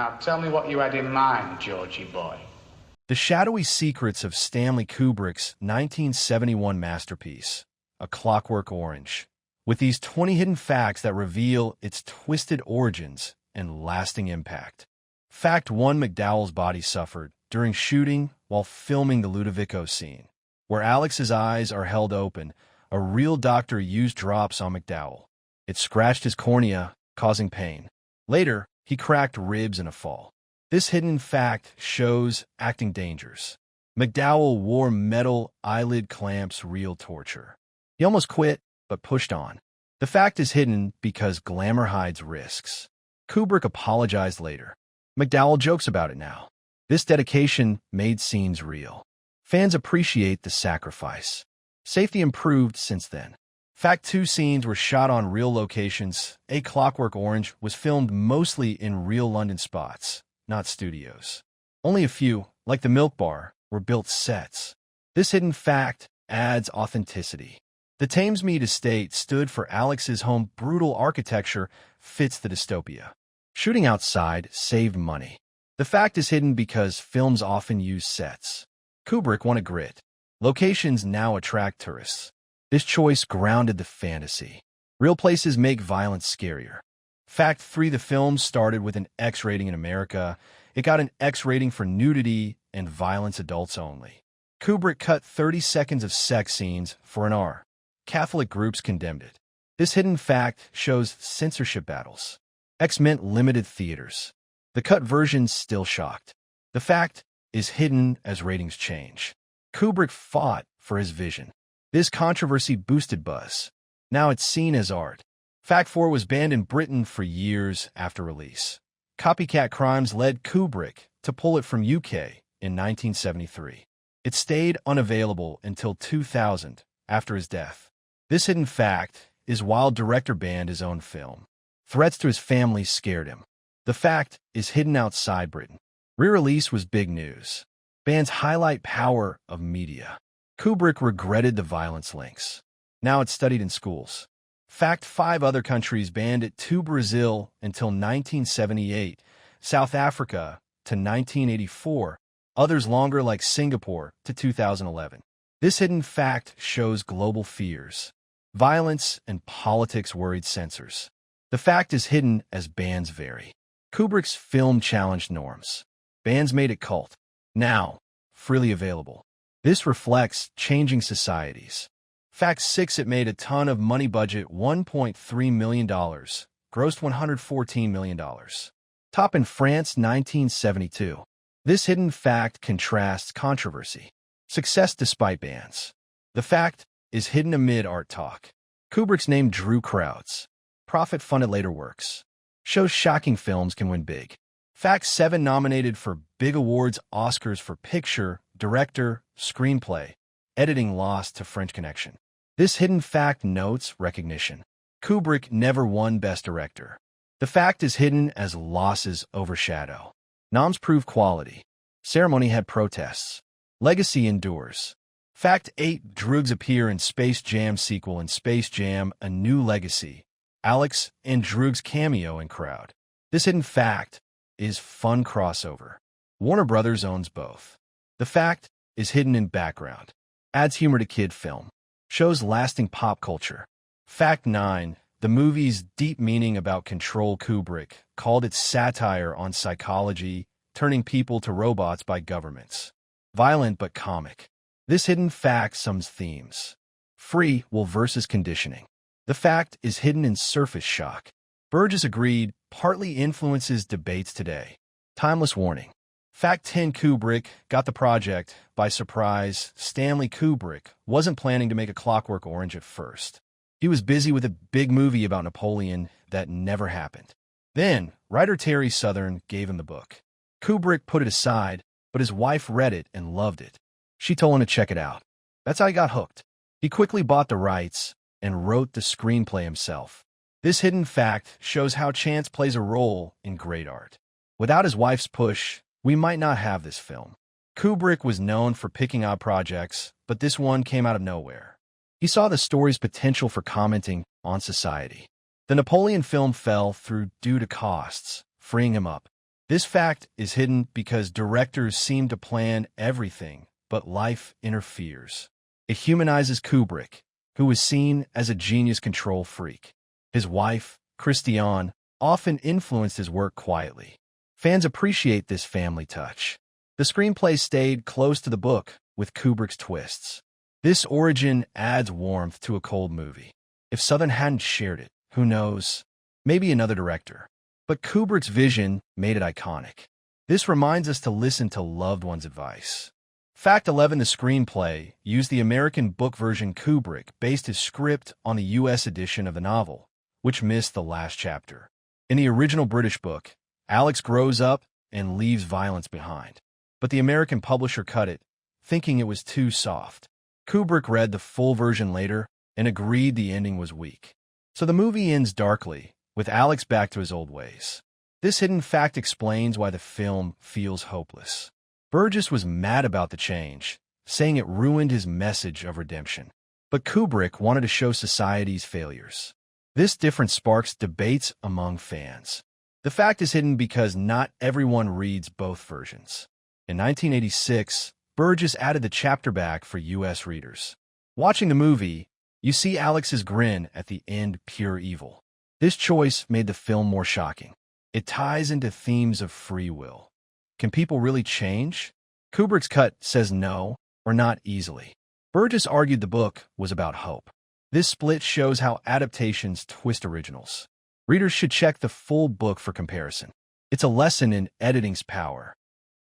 Now tell me what you had in mind, Georgie boy. The shadowy secrets of Stanley Kubrick's 1971 masterpiece, A Clockwork Orange, with these 20 hidden facts that reveal its twisted origins and lasting impact. Fact 1: McDowell's body suffered during shooting while filming the Ludovico scene, where Alex's eyes are held open. A real doctor used drops on McDowell. It scratched his cornea, causing pain. Later, he cracked ribs in a fall. This hidden fact shows acting dangers. McDowell wore metal eyelid clamps, real torture. He almost quit, but pushed on. The fact is hidden because glamour hides risks. Kubrick apologized later. McDowell jokes about it now. This dedication made scenes real. Fans appreciate the sacrifice. Safety improved since then. Fact 2: scenes were shot on real locations. A Clockwork Orange was filmed mostly in real London spots, not studios. Only a few, like the Milk Bar, were built sets. This hidden fact adds authenticity. The Thamesmead estate stood for Alex's home. Brutal architecture fits the dystopia. Shooting outside saved money. The fact is hidden because films often use sets. Kubrick wanted grit. Locations now attract tourists. This choice grounded the fantasy. Real places make violence scarier. Fact 3: the film started with an X rating in America. It got an X rating for nudity and violence, adults only. Kubrick cut 30 seconds of sex scenes for an R. Catholic groups condemned it. This hidden fact shows censorship battles. X meant limited theaters. The cut version still shocked. The fact is hidden as ratings change. Kubrick fought for his vision. This controversy boosted buzz. Now it's seen as art. Fact 4: was banned in Britain for years after release. Copycat crimes led Kubrick to pull it from UK in 1973. It stayed unavailable until 2000, after his death. This hidden fact is why director banned his own film. Threats to his family scared him. The fact is hidden outside Britain. Re-release was big news. Bans highlight power of media. Kubrick regretted the violence links. Now it's studied in schools. Fact 5: other countries banned it to Brazil until 1978, South Africa to 1984, others longer like Singapore to 2011. This hidden fact shows global fears. Violence and politics worried censors. The fact is hidden as bans vary. Kubrick's film challenged norms. Bans made it cult. Now, freely available. This reflects changing societies. Fact 6: it made a ton of money. Budget $1.3 million. Grossed $114 million. Top in France 1972. This hidden fact contrasts controversy. Success despite bans. The fact is hidden amid art talk. Kubrick's name drew crowds. Profit funded later works. Shows shocking films can win big. Fact 7: nominated for big awards, Oscars for picture, director, screenplay. Editing lost to French Connection. This hidden fact notes recognition. Kubrick never won Best Director. The fact is hidden as losses overshadow. Noms prove quality. Ceremony had protests. Legacy endures. Fact 8: Drugs appear in Space Jam sequel in Space Jam: A New Legacy. Alex and Drugs cameo in crowd. This hidden fact is fun crossover. Warner Brothers owns both. The fact is hidden in background. Adds humor to kid film. Shows lasting pop culture. Fact 9: the movie's deep meaning about control. Kubrick called it satire on psychology, turning people to robots by governments. Violent but comic. This hidden fact sums themes. Free will versus conditioning. The fact is hidden in surface shock. Burgess agreed, partly influences debates today. Timeless warning. Fact 10: Kubrick got the project by surprise. Stanley Kubrick wasn't planning to make A Clockwork Orange at first. He was busy with a big movie about Napoleon that never happened. Then, writer Terry Southern gave him the book. Kubrick put it aside, but his wife read it and loved it. She told him to check it out. That's how he got hooked. He quickly bought the rights and wrote the screenplay himself. This hidden fact shows how chance plays a role in great art. Without his wife's push, we might not have this film. Kubrick was known for picking odd projects, but this one came out of nowhere. He saw the story's potential for commenting on society. The Napoleon film fell through due to costs, freeing him up. This fact is hidden because directors seem to plan everything, but life interferes. It humanizes Kubrick, who was seen as a genius control freak. His wife, Christiane, often influenced his work quietly. Fans appreciate this family touch. The screenplay stayed close to the book with Kubrick's twists. This origin adds warmth to a cold movie. If Southern hadn't shared it, who knows? Maybe another director. But Kubrick's vision made it iconic. This reminds us to listen to loved ones' advice. Fact 11. The screenplay used the American book version. Kubrick based his script on the U.S. edition of the novel, which missed the last chapter. In the original British book, Alex grows up and leaves violence behind. But the American publisher cut it, thinking it was too soft. Kubrick read the full version later and agreed the ending was weak. So the movie ends darkly, with Alex back to his old ways. This hidden fact explains why the film feels hopeless. Burgess was mad about the change, saying it ruined his message of redemption. But Kubrick wanted to show society's failures. This difference sparks debates among fans. The fact is hidden because not everyone reads both versions. In 1986, Burgess added the chapter back for U.S. readers. Watching the movie, you see Alex's grin at the end pure evil. This choice made the film more shocking. It ties into themes of free will. Can people really change? Kubrick's cut says no, or not easily. Burgess argued the book was about hope. This split shows how adaptations twist originals. Readers should check the full book for comparison. It's a lesson in editing's power.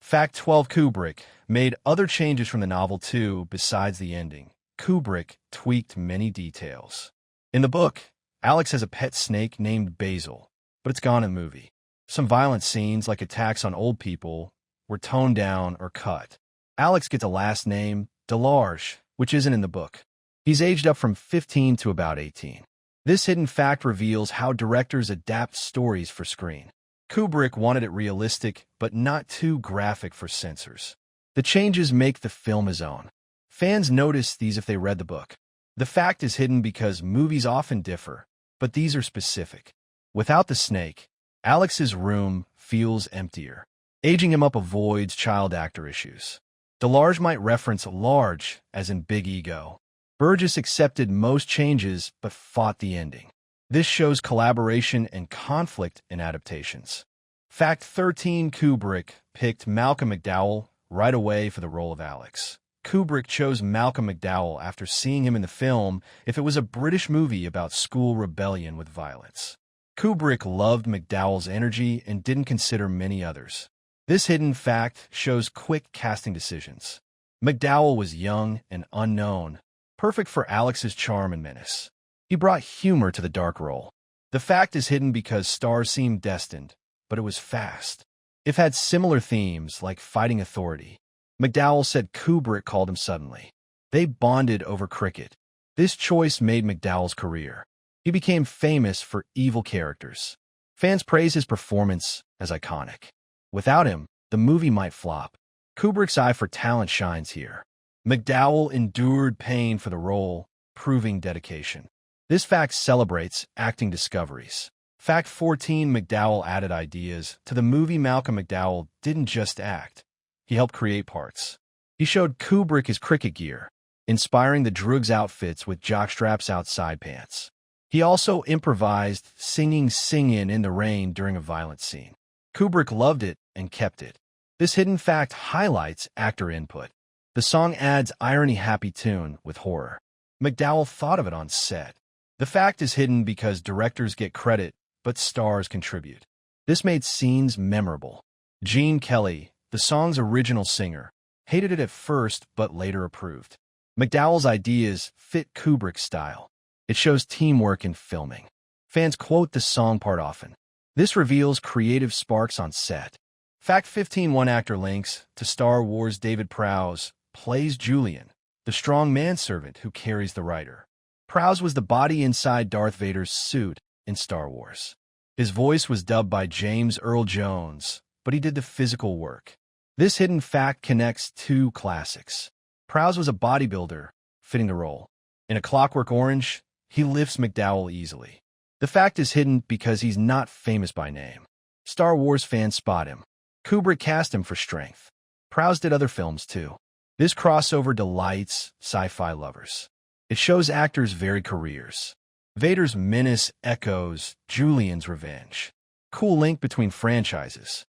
Fact 12. Kubrick made other changes from the novel too besides the ending. Kubrick tweaked many details. In the book, Alex has a pet snake named Basil, but it's gone in the movie. Some violent scenes, like attacks on old people, were toned down or cut. Alex gets a last name, Delarge, which isn't in the book. He's aged up from 15 to about 18. This hidden fact reveals how directors adapt stories for screen. Kubrick wanted it realistic, but not too graphic for censors. The changes make the film his own. Fans notice these if they read the book. The fact is hidden because movies often differ, but these are specific. Without the snake, Alex's room feels emptier. Aging him up avoids child actor issues. Delarge might reference large, as in big ego. Burgess accepted most changes but fought the ending. This shows collaboration and conflict in adaptations. Fact 13. Kubrick picked Malcolm McDowell right away for the role of Alex. Kubrick chose Malcolm McDowell after seeing him in the film if it was a British movie about school rebellion with violence. Kubrick loved McDowell's energy and didn't consider many others. This hidden fact shows quick casting decisions. McDowell was young and unknown, perfect for Alex's charm and menace. He brought humor to the dark role. The fact is hidden because stars seemed destined, but it was fast. It had similar themes like fighting authority. McDowell said Kubrick called him suddenly. They bonded over cricket. This choice made McDowell's career. He became famous for evil characters. Fans praise his performance as iconic. Without him, the movie might flop. Kubrick's eye for talent shines here. McDowell endured pain for the role, proving dedication. This fact celebrates acting discoveries. Fact 14. McDowell added ideas to the movie. Malcolm McDowell didn't just act. He helped create parts. He showed Kubrick his cricket gear, inspiring the Droogs outfits with jockstraps outside pants. He also improvised singing Singin' in the Rain during a violent scene. Kubrick loved it and kept it. This hidden fact highlights actor input. The song adds irony-happy tune with horror. McDowell thought of it on set. The fact is hidden because directors get credit, but stars contribute. This made scenes memorable. Gene Kelly, the song's original singer, hated it at first but later approved. McDowell's ideas fit Kubrick's style. It shows teamwork in filming. Fans quote the song part often. This reveals creative sparks on set. Fact 15. One actor links to Star Wars. David Prowse plays Julian, the strong manservant who carries the writer. Prowse was the body inside Darth Vader's suit in Star Wars. His voice was dubbed by James Earl Jones, but he did the physical work. This hidden fact connects two classics. Prowse was a bodybuilder, fitting the role. In A Clockwork Orange, he lifts McDowell easily. The fact is hidden because he's not famous by name. Star Wars fans spot him. Kubrick cast him for strength. Prowse did other films too. This crossover delights sci-fi lovers. It shows actors' varied careers. Vader's menace echoes Julian's revenge. Cool link between franchises.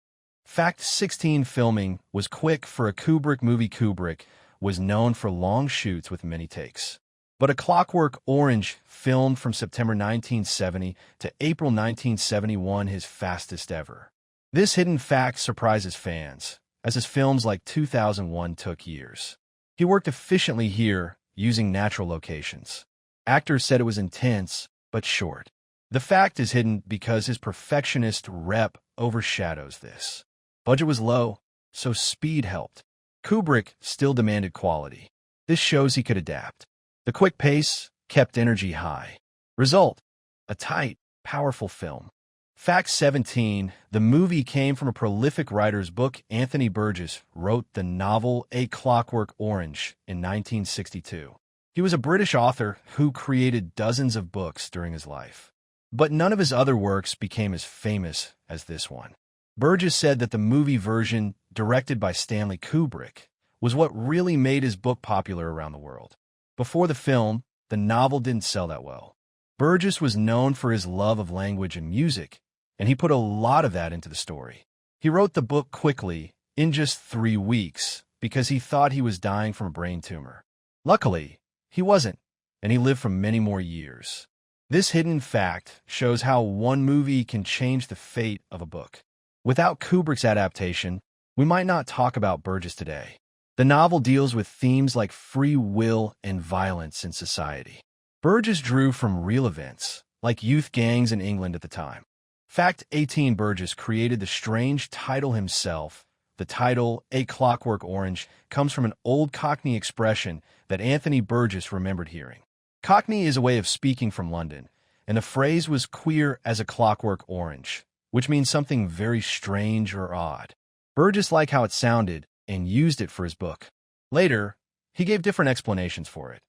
Fact 16 filming was quick for a Kubrick movie. Kubrick was known for long shoots with many takes. But A Clockwork Orange, filmed from September 1970 to April 1971, his fastest ever. This hidden fact surprises fans, as his films like 2001 took years. He worked efficiently here, using natural locations. Actors said it was intense, but short. The fact is hidden because his perfectionist rep overshadows this. Budget was low, so speed helped. Kubrick still demanded quality. This shows he could adapt. The quick pace kept energy high. Result: a tight, powerful film. Fact 17, the movie came from a prolific writer's book. Anthony Burgess wrote the novel A Clockwork Orange in 1962. He was a British author who created dozens of books during his life. But none of his other works became as famous as this one. Burgess said that the movie version, directed by Stanley Kubrick, was what really made his book popular around the world. Before the film, the novel didn't sell that well. Burgess was known for his love of language and music, and he put a lot of that into the story. He wrote the book quickly, in just 3 weeks, because he thought he was dying from a brain tumor. Luckily, he wasn't, and he lived for many more years. This hidden fact shows how one movie can change the fate of a book. Without Kubrick's adaptation, we might not talk about Burgess today. The novel deals with themes like free will and violence in society. Burgess drew from real events, like youth gangs in England at the time. Fact 18, Burgess created the strange title himself. The title, A Clockwork Orange, comes from an old Cockney expression that Anthony Burgess remembered hearing. Cockney is a way of speaking from London, and the phrase was queer as a clockwork orange, which means something very strange or odd. Burgess liked how it sounded and used it for his book. Later, he gave different explanations for it,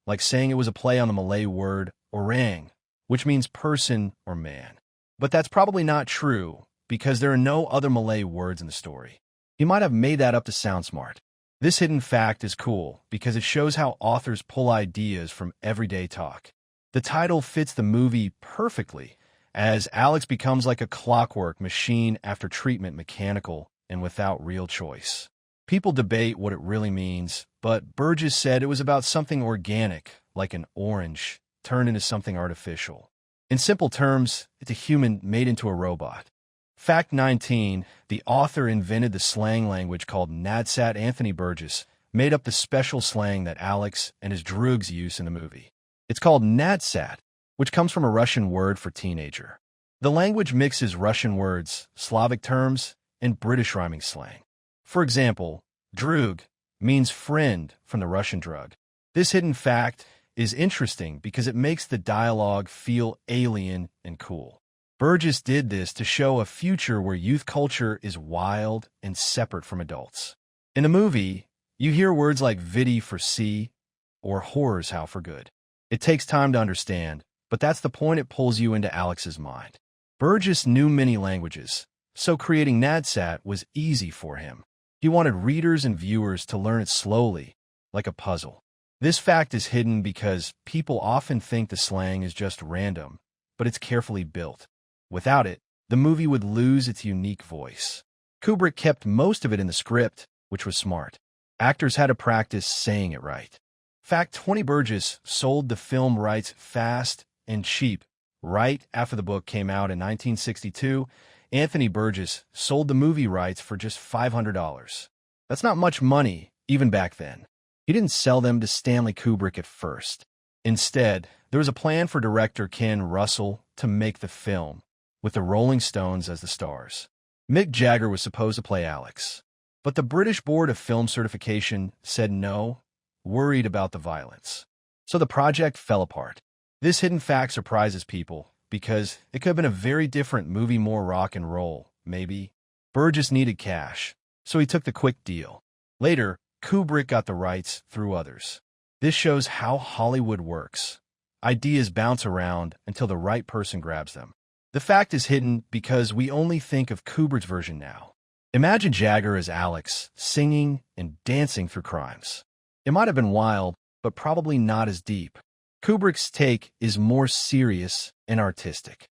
like saying it was a play on the Malay word orang, which means person or man. But that's probably not true, because there are no other Malay words in the story. He might have made that up to sound smart. This hidden fact is cool because it shows how authors pull ideas from everyday talk. The title fits the movie perfectly, as Alex becomes like a clockwork machine after treatment, mechanical and without real choice. People debate what it really means, but Burgess said it was about something organic, like an orange, turned into something artificial. In simple terms, it's a human made into a robot. Fact 19, the author invented the slang language called nadsat. Anthony Burgess made up the special slang that Alex and his droogs use in the movie. It's called nadsat, which comes from a Russian word for teenager. The language mixes Russian words, Slavic terms, and British rhyming slang. For example, droog means friend from the Russian drug. This hidden fact is interesting because it makes the dialogue feel alien and cool. Burgess did this to show a future where youth culture is wild and separate from adults. In the movie, you hear words like vidi for see or horrors how for good. It takes time to understand, but that's the point. It pulls you into Alex's mind. Burgess knew many languages, so creating nadsat was easy for him. He wanted readers and viewers to learn it slowly, like a puzzle. This fact is hidden because people often think the slang is just random, but it's carefully built. Without it, the movie would lose its unique voice. Kubrick kept most of it in the script, which was smart. Actors had to practice saying it right. Fact 20, Burgess sold the film rights fast and cheap. Right after the book came out in 1962, Anthony Burgess sold the movie rights for just $500. That's not much money, even back then. He didn't sell them to Stanley Kubrick at first. Instead, there was a plan for director Ken Russell to make the film, with the Rolling Stones as the stars. Mick Jagger was supposed to play Alex, but the British Board of Film Certification said no, worried about the violence. So the project fell apart. This hidden fact surprises people because it could have been a very different movie, more rock and roll, maybe. Burgess needed cash, so he took the quick deal. Later, Kubrick got the rights through others. This shows how Hollywood works. Ideas bounce around until the right person grabs them. The fact is hidden because we only think of Kubrick's version now. Imagine Jagger as Alex, singing and dancing through crimes. It might have been wild, but probably not as deep. Kubrick's take is more serious and artistic.